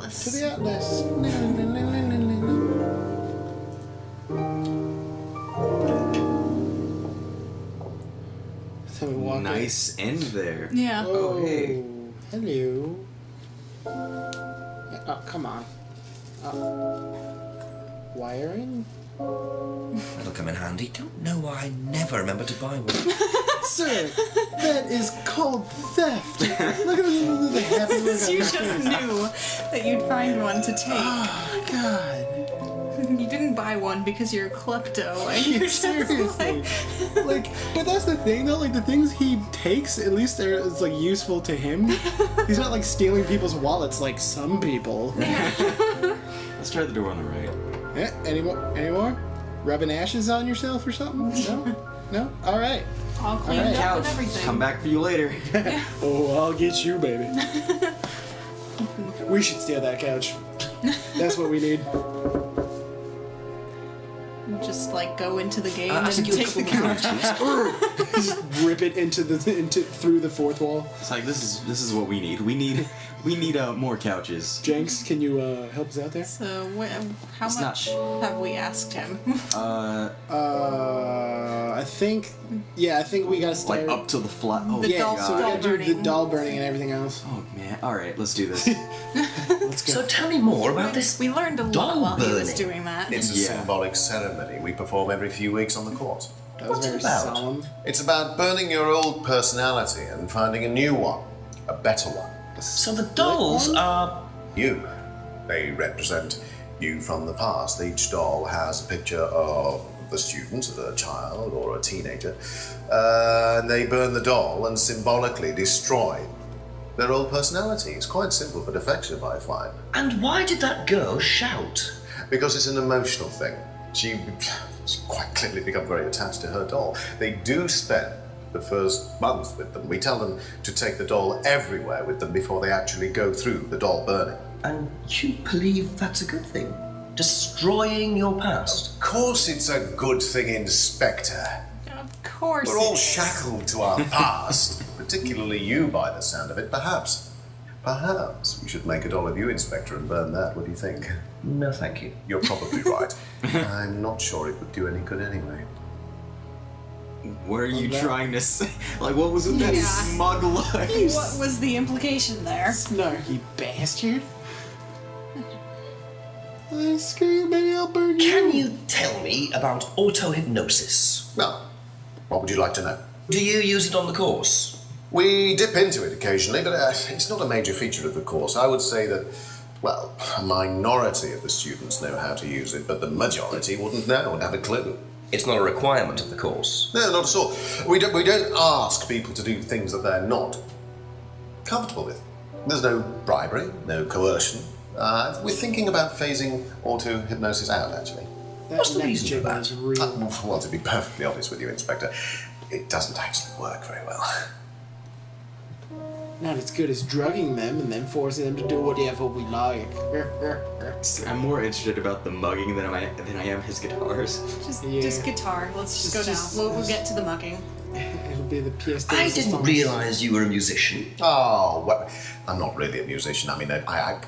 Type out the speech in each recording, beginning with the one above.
Atlas. To the Atlas. So we walk Nice end there. Yeah. Oh, hey. Hello. Oh, come on. Wiring? That'll come in handy. Don't know why I never remember to buy one. Sir, that is called theft. Look at the happy look on You his just face. knew that you'd find one to take. Oh, God. You didn't buy one because you're a klepto. And you're just Seriously. Like, but that's the thing, though. Like, the things he takes, at least is like useful to him. He's not like stealing people's wallets like some people. Let's try the door on the right. Yeah, any more? Rubbing ashes on yourself or something? No? No? All right. all cleaned Alright. up and Couch. everything. Come back for you later. Oh, I'll get you, baby. We should steal that couch. That's what we need. Just like go into the game Ask and you a take the couple more couch. questions. Just rip it through the fourth wall. It's like this is what we need. We need more couches. Jenks, can you help us out there? So how It's much have we asked him? I think we gotta start. Like up to the flat. Oh The yeah, doll- so we gotta do the burning. doll burning and everything else. Oh man. All right, let's do this. Let's go. So tell me more about this. We learned a lot doll while he was burning. doing that. It's a Yeah. symbolic ceremony we perform every few weeks on the course. That was What's it very about? solemn. It's about burning your old personality and finding a new one, a better one. So the dolls are... You. They represent you from the past. Each doll has a picture of the student, a child or a teenager, and they burn the doll and symbolically destroy their old personality. It's quite simple but effective, I find. And why did that girl shout? Because it's an emotional thing. She's quite clearly become very attached to her doll. They do spend the first month with them. We tell them to take the doll everywhere with them before they actually go through the doll burning. And you believe that's a good thing? Destroying your past? Of course it's a good thing, Inspector. Of course. We're all it is. shackled to our past, particularly you by the sound of it. Perhaps we should make a doll of you, Inspector, and burn that. What do you think? No, thank you. You're probably right. I'm not sure it would do any good anyway. What are you that- trying to say? Like, what was with that Yeah. smug look? What was the implication there? Snarky bastard. Screw you, baby, I'll burn you. Can you tell me about auto-hypnosis? Well, what would you like to know? Do you use it on the course? We dip into it occasionally, but it's not a major feature of the course. I would say that, well, a minority of the students know how to use it, but the majority wouldn't know and have a clue. It's not a requirement of the course. No, not at all. We don't ask people to do things that they're not comfortable with. There's no bribery, no coercion. We're thinking about phasing auto-hypnosis out, actually. That What's the next reason for chick that? is real. Well, to be perfectly honest with you, Inspector, it doesn't actually work very well. Not as good as drugging them and then forcing them to do whatever we like. I'm more interested about the mugging than I am his guitars. Yeah. Just guitar. Let's just go Just- down. We'll get to the mugging. It'll be the pièce de I didn't résistance. realise you were a musician. Oh, well, I'm not really a musician. I mean, I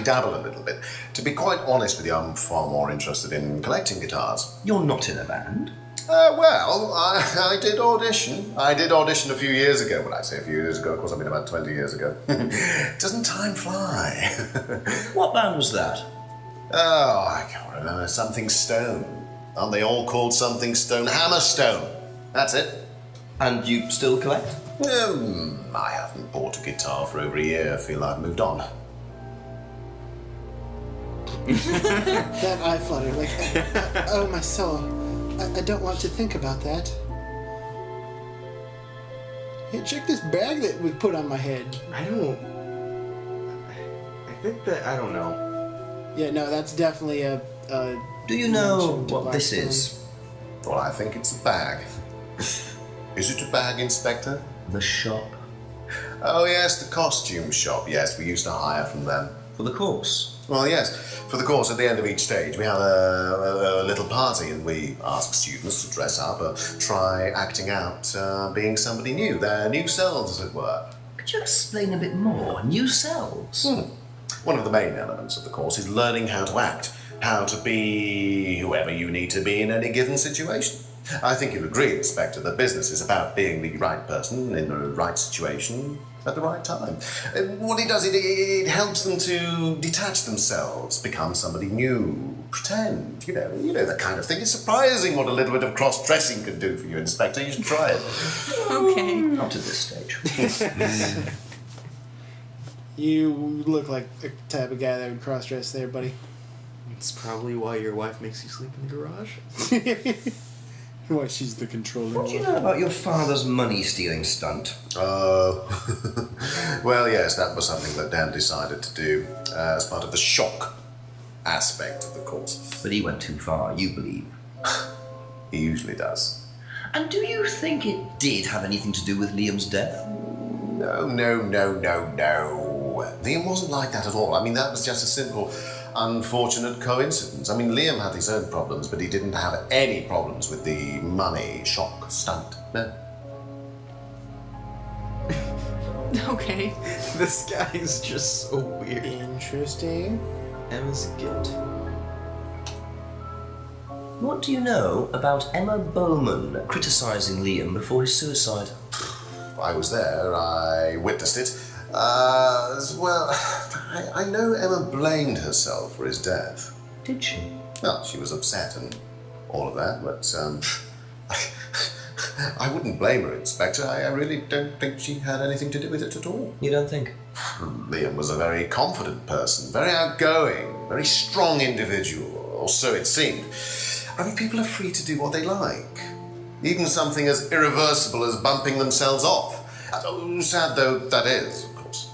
dabble a little bit. To be quite honest with you, I'm far more interested in collecting guitars. You're not in a band. Well, I did audition. I did audition a few years ago. When I say a few years ago, of course, I mean about 20 years ago. Doesn't time fly? What band was that? Oh, I can't remember. Something Stone. Aren't they all called something Stone? Hammerstone. That's it. And you still collect? I haven't bought a guitar for over a year. I feel I've moved on. That eye flutter, like, oh my soul. I don't want to think about that. Hey, check this bag that we put on my head. I think that I don't know. Yeah, no, that's definitely a Do you know mention what this device. is? Well, I think it's a bag. Is it a bag, Inspector? The shop. Oh, yes, the costume shop. Yes, we used to hire from them. For the course. Well, yes. For the course, at the end of each stage, we have a little party and we ask students to dress up or try acting out being somebody new, their new selves, as it were. Could you explain a bit more? New selves? One of the main elements of the course is learning how to act, how to be whoever you need to be in any given situation. I think you'll agree, Inspector, that business is about being the right person in the right situation at the right time. What it does, it helps them to detach themselves, become somebody new, pretend, you know that kind of thing. It's surprising what a little bit of cross-dressing can do for you, Inspector. You should try it. Okay. Not at this stage. You look like the type of guy that would cross-dress there, buddy. It's probably why your wife makes you sleep in the garage. Why, she's the controller. What do you know about your father's money-stealing stunt? Well, yes, that was something that Dan decided to do as part of the shock aspect of the course. But he went too far, you believe. He usually does. And do you think it did have anything to do with Liam's death? No. Liam wasn't like that at all. I mean, that was just a simple, unfortunate coincidence. I mean, Liam had his own problems, but he didn't have any problems with the money shock stunt. No. Okay. This guy is just so weird. Interesting. Emma's guilt. What do you know about Emma Bowman criticising Liam before his suicide? I was there. I witnessed it. Well, I know Emma blamed herself for his death. Did she? Well, she was upset and all of that, but I wouldn't blame her, Inspector. I really don't think she had anything to do with it at all. You don't think? Liam was a very confident person, very outgoing, very strong individual, or so it seemed. I mean, people are free to do what they like. Even something as irreversible as bumping themselves off. Sad though that is, of course.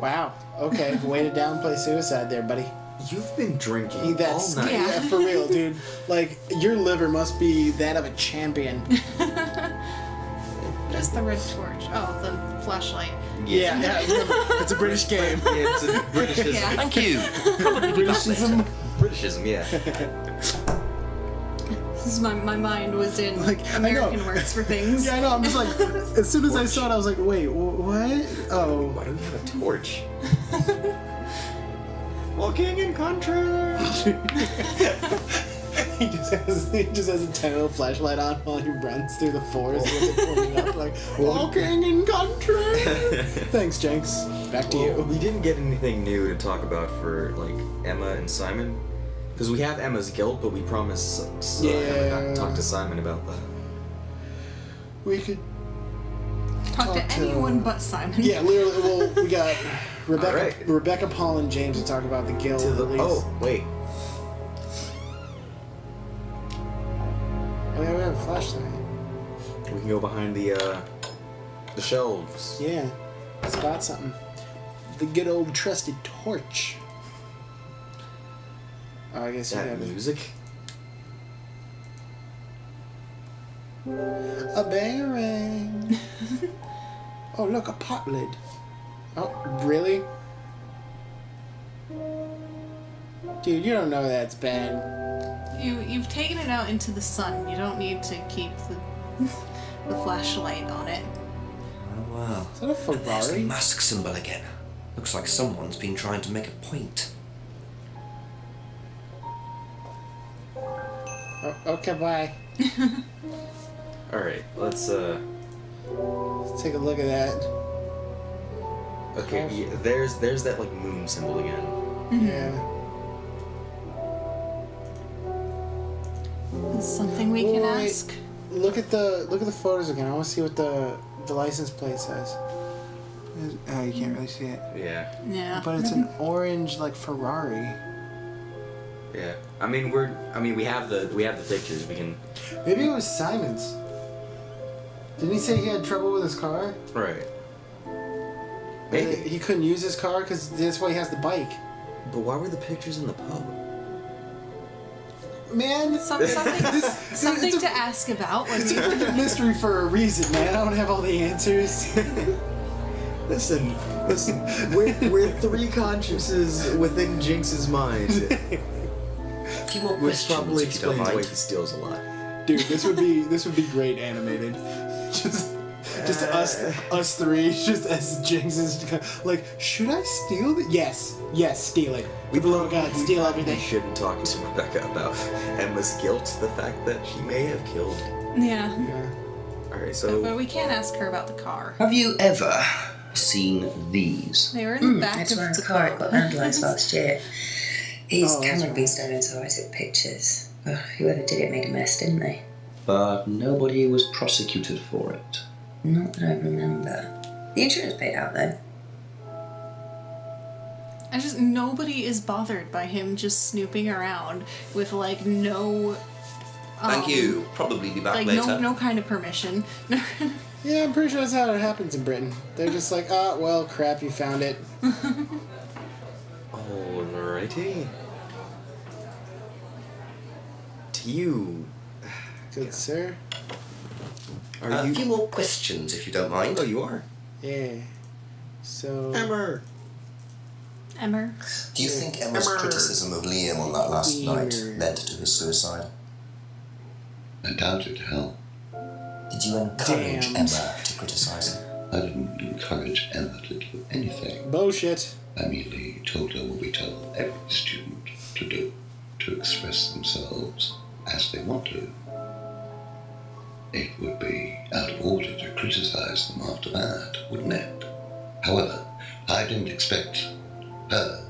Wow. Okay. Way to downplay suicide there, buddy. You've been drinking That's all night. yeah, for real, dude. Like, your liver must be that of a champion. What is the red torch? Oh, the flashlight. Yeah, it's a British game. Yeah, it's a Britishism. Yeah. Thank you. Britishism. Britishism, yeah. This is my mind was in Like, I know. American words for things. Yeah, I know. I'm just like, as soon as I saw it, I was like, wait, what? Oh. Why do we have a torch? Walking in contrast. He just has a tiny little flashlight on while he runs through the forest with it pointing up, like, walking in country. Thanks, Jenks. Back to you. We didn't get anything new to talk about for like Emma and Simon, because we have Emma's guilt, but we promised Emma not to talk to Simon about that. We could Talk to anyone but Simon. Yeah, literally. Well, we got Rebecca, All right. Rebecca, Paul, and James to talk about the guild. at least. Oh, wait. Oh, yeah, we have a flashlight. We can go behind the shelves. Yeah, spot something. The good old trusted torch. Oh, I guess you That have music? a bangarang. Oh, look, a pot lid. Oh, really? Dude, you don't know that's bad. You've taken it out into the sun. You don't need to keep the flashlight on it. Oh, wow. Is that a And there's the Ferrari? mask symbol again. Looks like someone's been trying to make a point. Oh, okay, bye. Alright, let's Let's take a look at that. okay, yeah, there's that like moon symbol again. Yeah. Is something we can Wait, ask? Look at the photos again. I want to see what the license plate says. Oh, you can't really see it. Yeah. Yeah. But it's an orange like Ferrari. Yeah. I mean we have the pictures, we can Maybe it was Simon's. Didn't he say he had trouble with his car? Right. That Maybe. he couldn't use his car because that's why he has the bike. But why were the pictures in the pub? Man, Something it's a- to ask about. Like, it's a freaking mystery for a reason, man. I don't have all the answers. Listen, we're three consciences within Jinx's mind. A few more Which questions, probably if you don't explains why mind. he steals a lot. Dude, this would be great animated. Just Just us three, just as Jinx is like, should I steal it? Yes, steal it. For the love of God, steal We everything. shouldn't talk to Rebecca about Emma's guilt, the fact that she may have killed. Yeah. Alright, But so we can't ask her about the car. Have you ever seen these? They were in the back That's of where the his car got vandalised last year. His Oh, that's camera had right. been stolen, so I took pictures. Oh, whoever did it made a mess, didn't they? But nobody was prosecuted for it. Not that I remember. The insurance paid out, though. Nobody is bothered by him just snooping around with like no. Thank you. Probably be back Like later. no kind of permission. Yeah, I'm pretty sure that's how it happens in Britain. They're just like, oh, well, crap, you found it. alrighty. To you, Good sir. are A you? few more questions, if you don't mind. Oh, you are. Yeah. So. Emma. Emmer. Do you think Emma's criticism of Liam on that last night led to his suicide? I doubt it, hell. Did you encourage Damned. Emma to criticise him? I didn't encourage Emma to do anything. Bullshit. I merely told her what we tell every student to do, to express themselves as they want to. It would be out of order to criticize them after that, wouldn't it? However, I didn't expect her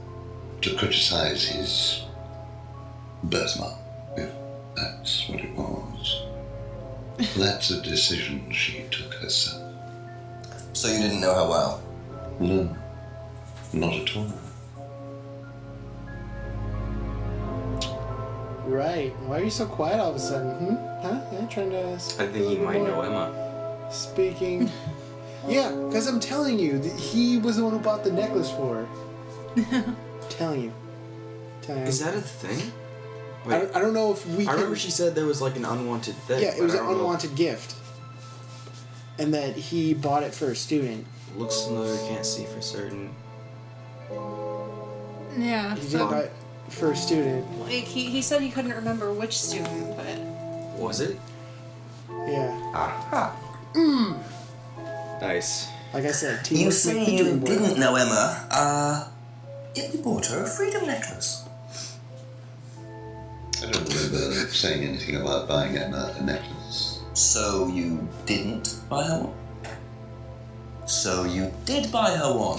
to criticize his birthmark, if that's what it was. That's a decision she took herself. So you didn't know her well? No, not at all. Right. Why are you so quiet all of a sudden? Huh? Yeah, trying to. I think he might know Emma. Speaking. Yeah, because I'm telling you, he was the one who bought the necklace for her. Telling you. Is that a thing? I don't know if we I can. remember she said there was like an unwanted thing. Yeah, it but was I an don't know. unwanted gift. And that he bought it for a student. Looks familiar, can't see for certain. Yeah. He did buy it for a student. Like he said he couldn't remember which student, but Was it? Yeah. Aha. Nice. Like I said, You teamwork say make the you dream work. didn't know Emma. Yet you bought her a freedom necklace. I don't remember saying anything about buying Emma a necklace. So you didn't buy her one? So you did buy her one.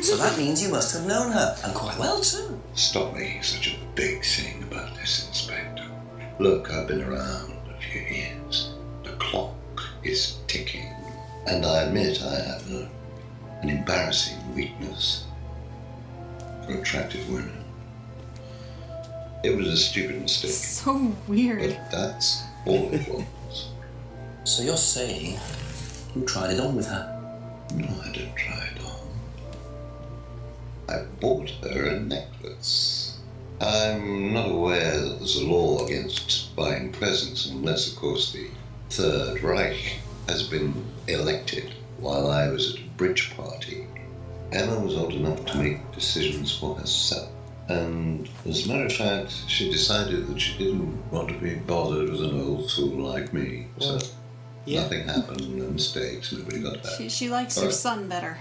So that means you must have known her, and quite well too. Stop making such a big thing about this, Inspector. Look, I've been around a few years. The clock is ticking. And I admit I have an embarrassing weakness for attractive women. It was a stupid mistake, so weird. but that's all it was. So you're saying you tried it on with her? No, I didn't try it on. I bought her a necklace. I'm not aware that there's a law against buying presents unless, of course, the Third Reich has been elected while I was at a bridge party. Emma was old enough to make decisions for herself. And as a matter of fact, she decided that she didn't want to be bothered with an old fool like me. So Yeah. nothing happened, no mistakes, nobody got that. She likes her Alright. son better.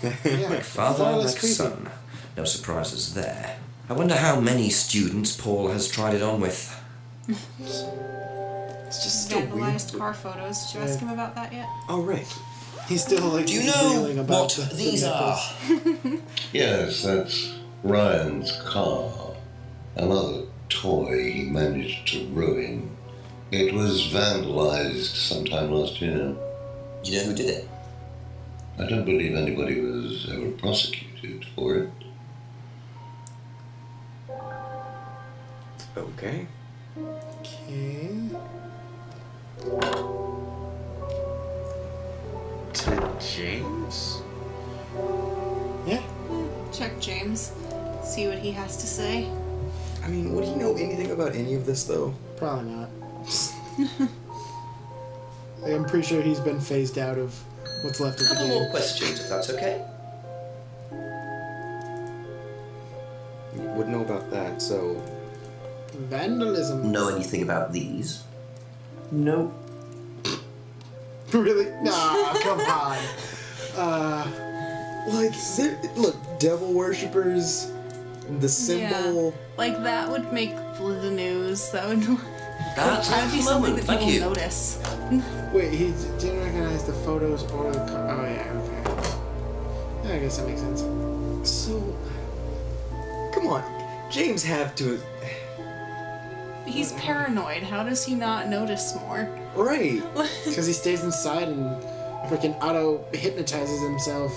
Yeah. Like father, Far less like creepy. son. No surprises there. I wonder how many students Paul has tried it on with. It's just still weird. Vandalized car photos. Did you ask him about that yet? Oh, right. He's still like Do you know reeling about what the these are? necklace. Yes, that's Ryan's car. Another toy he managed to ruin. It was vandalized sometime last year. Do you know who did it? I don't believe anybody was ever prosecuted for it. Okay. Okay. To James? Yeah. Check James. See what he has to say. I mean, would he know anything about any of this, though? Probably not. I'm pretty sure he's been phased out of what's left of the Couple more game. questions, if that's okay. Would know about that, so... Vandalism. Know anything about these? Nope. Really? Nah, come on. Look, devil worshippers, the symbol. Yeah. Like, that would make the news. That would be That's something moment. that Thank people you. notice. Wait, he didn't recognize the photos or the. Oh yeah, okay. Yeah, I guess that makes sense. So, come on, James have to. He's paranoid. How does he not notice more? Right. Because he stays inside and freaking auto hypnotizes himself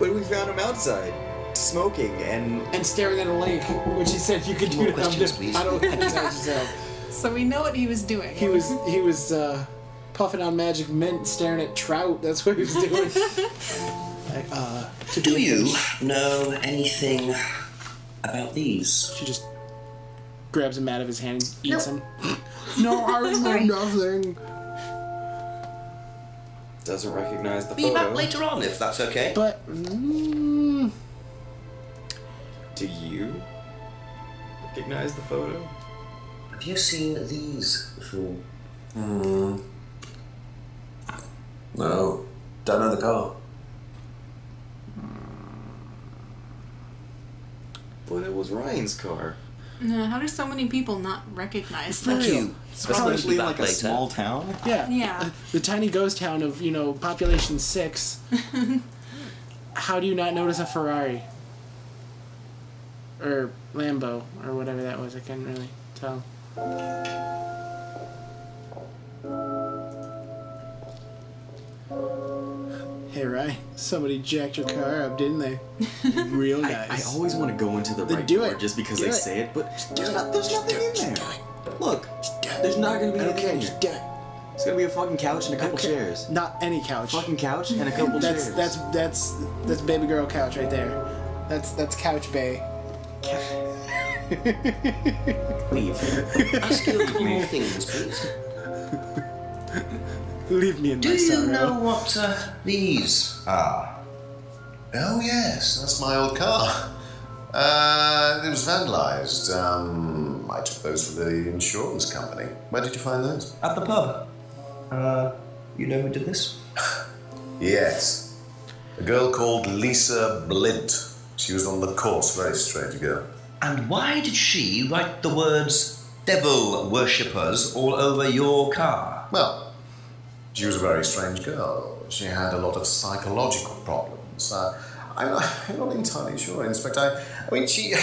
But we found him outside, smoking and. and staring at a lake, which he said you could do More to questions, to please. auto hypnotize yourself. So we know what he was doing. He was puffing on magic mint, staring at trout. That's what he was doing. Do you know anything about these? She just grabs him out of his hand and eats Nope. him. No, I Sorry. know nothing. Doesn't recognize the Be photo. back later on if that's okay. But Do you recognize the photo? Have you seen these before? No. Don't know the car. But it was Ryan's car. How do so many people not recognize For that? real. Especially in back like a later. small town. yeah, Yeah. the tiny ghost town of population 6. How do you not notice a Ferrari or Lambo or whatever that was? I couldn't really tell. Hey, Ryan, somebody jacked your car up, didn't they? Real I nice. always want to go into the Then right do door it. just because Do they it. say it, but there's nothing in there. Look, there's not gonna be I don't anything care. in Just there. do it. It's gonna be a fucking couch and a couple Okay. chairs. Not any couch. Fucking couch and a couple That's chairs. that's baby girl couch right there. That's couch bay. Leave. Ask you a couple more things, please. Leave me in Do my you sorrow. know what these are? Oh yes, that's my old car. It was vandalized. I took those for the insurance company. Where did you find those? At the pub. You know who did this? Yes. A girl called Lisa Blint. She was on the course, very strange girl. And why did she write the words devil worshippers all over your car? Well, she was a very strange girl. She had a lot of psychological problems. I'm not entirely sure, Inspector. I mean, she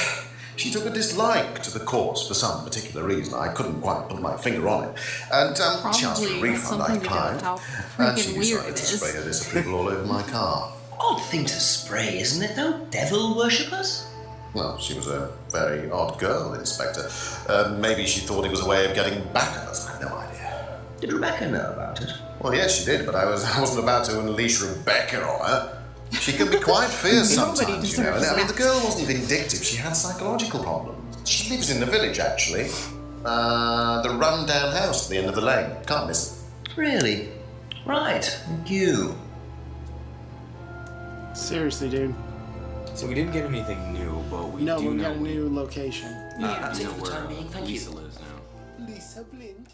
took a dislike to the course for some particular reason. I couldn't quite put my finger on it. And she asked for a Probably got refund. I something to do with declined. how And she freaking weird decided it to is. spray her disapproval all over my car. Odd thing to spray, isn't it, though? Devil worshippers? Well, she was a very odd girl, Inspector. Maybe she thought it was a way of getting back at us. I have no idea. Did Rebecca know about it? Well, yes, she did, but I wasn't about to unleash Rebecca on her. She can be quite fierce Nobody sometimes, you know. deserves I mean, the that. girl wasn't vindictive. She had psychological problems. She lives in the village, actually. The run-down house at the end of the lane. Can't miss it. Really? Right. Thank you. Seriously, dude. So we didn't get anything new, but we No, do we know got a new location. Yeah. That's it know for the where time being. Thank you. Lisa lives now. Lisa Blint.